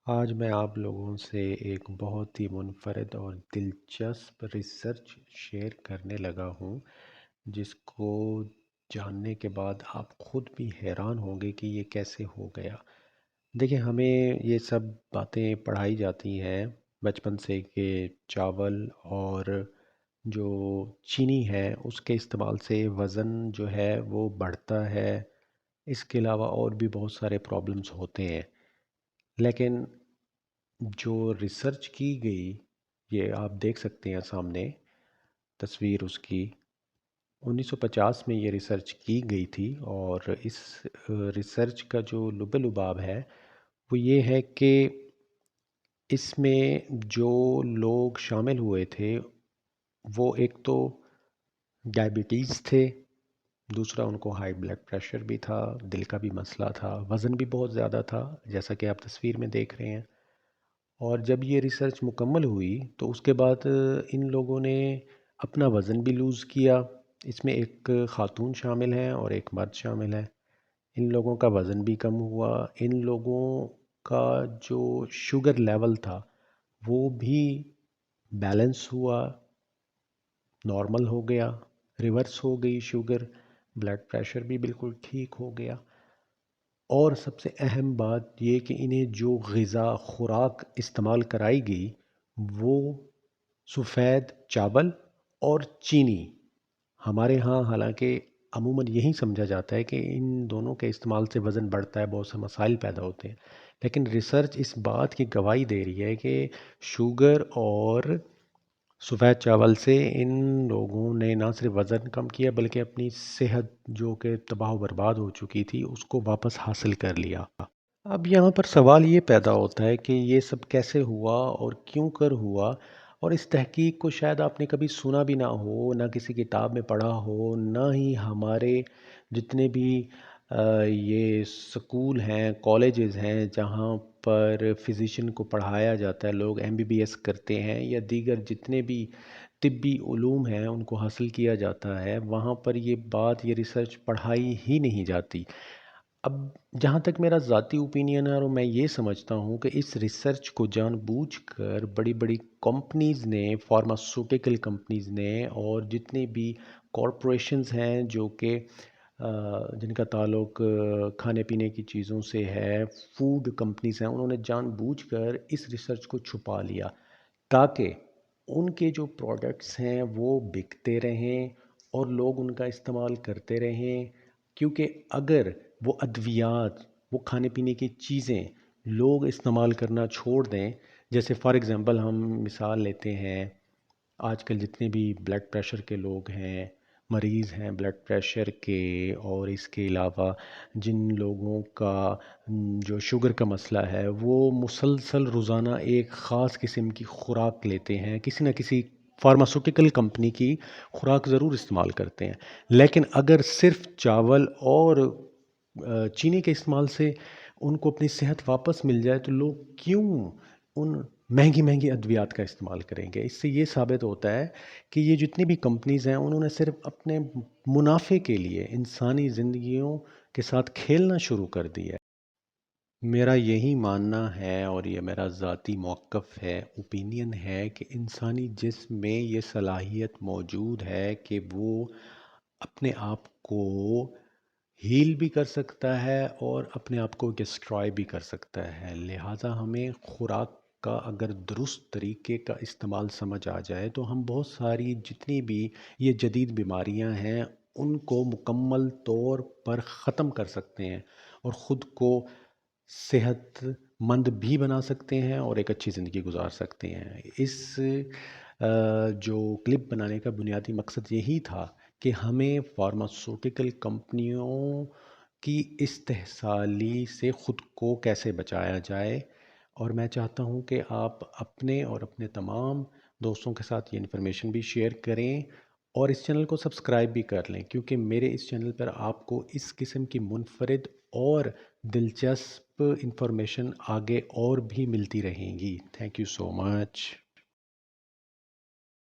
آج میں آپ لوگوں سے ایک بہت ہی منفرد اور دلچسپ ریسرچ شیئر کرنے لگا ہوں، جس کو جاننے کے بعد آپ خود بھی حیران ہوں گے کہ یہ کیسے ہو گیا۔ دیکھیں، ہمیں یہ سب باتیں پڑھائی جاتی ہیں بچپن سے کہ چاول اور جو چینی ہے اس کے استعمال سے وزن جو ہے وہ بڑھتا ہے۔ اس کے علاوہ اور بھی بہت سارے پرابلمس ہوتے ہیں، لیکن جو ریسرچ کی گئی، یہ آپ دیکھ سکتے ہیں سامنے تصویر اس کی۔ 1950 میں یہ ریسرچ کی گئی تھی، اور اس ریسرچ کا جو لب لباب ہے وہ یہ ہے کہ اس میں جو لوگ شامل ہوئے تھے وہ ایک تو ڈائبٹیز تھے، دوسرا ان کو ہائی بلڈ پریشر بھی تھا، دل کا بھی مسئلہ تھا، وزن بھی بہت زیادہ تھا جیسا کہ آپ تصویر میں دیکھ رہے ہیں۔ اور جب یہ ریسرچ مکمل ہوئی تو اس کے بعد ان لوگوں نے اپنا وزن بھی لوز کیا۔ اس میں ایک خاتون شامل ہیں اور ایک مرد شامل ہے۔ ان لوگوں کا وزن بھی کم ہوا، ان لوگوں کا جو شوگر لیول تھا وہ بھی بیلنس ہوا، نارمل ہو گیا، ریورس ہو گئی شوگر، بلڈ پریشر بھی بالکل ٹھیک ہو گیا۔ اور سب سے اہم بات یہ کہ انہیں جو غذا خوراک استعمال کرائی گئی وہ سفید چاول اور چینی۔ ہمارے ہاں حالانکہ عموماً یہی سمجھا جاتا ہے کہ ان دونوں کے استعمال سے وزن بڑھتا ہے، بہت سے مسائل پیدا ہوتے ہیں، لیکن ریسرچ اس بات کی گواہی دے رہی ہے کہ شوگر اور سفید چاول سے ان لوگوں نے نہ صرف وزن کم کیا بلکہ اپنی صحت جو کہ تباہ و برباد ہو چکی تھی اس کو واپس حاصل کر لیا۔ اب یہاں پر سوال یہ پیدا ہوتا ہے کہ یہ سب کیسے ہوا اور کیوں کر ہوا، اور اس تحقیق کو شاید آپ نے کبھی سنا بھی نہ ہو، نہ کسی کتاب میں پڑھا ہو، نہ ہی ہمارے جتنے بھی یہ سکول ہیں، کالجز ہیں جہاں پر فزیشین کو پڑھایا جاتا ہے، لوگ MBBS کرتے ہیں یا دیگر جتنے بھی طبی علوم ہیں ان کو حاصل کیا جاتا ہے، وہاں پر یہ بات، یہ ریسرچ پڑھائی ہی نہیں جاتی۔ اب جہاں تک میرا ذاتی اوپینین ہے، اور میں یہ سمجھتا ہوں کہ اس ریسرچ کو جان بوجھ کر بڑی بڑی کمپنیز نے، فارماسوٹیکل کمپنیز نے، اور جتنے بھی کارپوریشنز ہیں جو کہ جن کا تعلق کھانے پینے کی چیزوں سے ہے، فوڈ کمپنیز ہیں، انہوں نے جان بوجھ کر اس ریسرچ کو چھپا لیا تاکہ ان کے جو پروڈکٹس ہیں وہ بکتے رہیں اور لوگ ان کا استعمال کرتے رہیں۔ کیونکہ اگر وہ ادویات، وہ کھانے پینے کی چیزیں لوگ استعمال کرنا چھوڑ دیں، جیسے فار ایگزامپل ہم مثال لیتے ہیں، آج کل جتنے بھی بلڈ پریشر کے لوگ ہیں، مریض ہیں بلڈ پریشر کے، اور اس کے علاوہ جن لوگوں کا جو شوگر کا مسئلہ ہے وہ مسلسل روزانہ ایک خاص قسم کی خوراک لیتے ہیں، کسی نہ کسی فارماسوٹیکل کمپنی کی خوراک ضرور استعمال کرتے ہیں، لیکن اگر صرف چاول اور چینی کے استعمال سے ان کو اپنی صحت واپس مل جائے تو لوگ کیوں ان مہنگی مہنگی ادویات کا استعمال کریں گے؟ اس سے یہ ثابت ہوتا ہے کہ یہ جتنی بھی کمپنیز ہیں انہوں نے صرف اپنے منافع کے لیے انسانی زندگیوں کے ساتھ کھیلنا شروع کر دیا ہے۔ میرا یہی ماننا ہے اور یہ میرا ذاتی موقف ہے، اوپینین ہے، کہ انسانی جسم میں یہ صلاحیت موجود ہے کہ وہ اپنے آپ کو ہیل بھی کر سکتا ہے اور اپنے آپ کو ڈسٹرائے بھی کر سکتا ہے۔ لہٰذا ہمیں خوراک کا اگر درست طریقے کا استعمال سمجھ آ جائے تو ہم بہت ساری جتنی بھی یہ جدید بیماریاں ہیں ان کو مکمل طور پر ختم کر سکتے ہیں اور خود کو صحت مند بھی بنا سکتے ہیں اور ایک اچھی زندگی گزار سکتے ہیں۔ اس جو کلپ بنانے کا بنیادی مقصد یہی تھا کہ ہمیں فارماسوٹیکل کمپنیوں کی استحصالی سے خود کو کیسے بچایا جائے، اور میں چاہتا ہوں کہ آپ اپنے اور اپنے تمام دوستوں کے ساتھ یہ انفارمیشن بھی شیئر کریں اور اس چینل کو سبسکرائب بھی کر لیں، کیونکہ میرے اس چینل پر آپ کو اس قسم کی منفرد اور دلچسپ انفارمیشن آگے اور بھی ملتی رہیں گی۔ Thank you so much.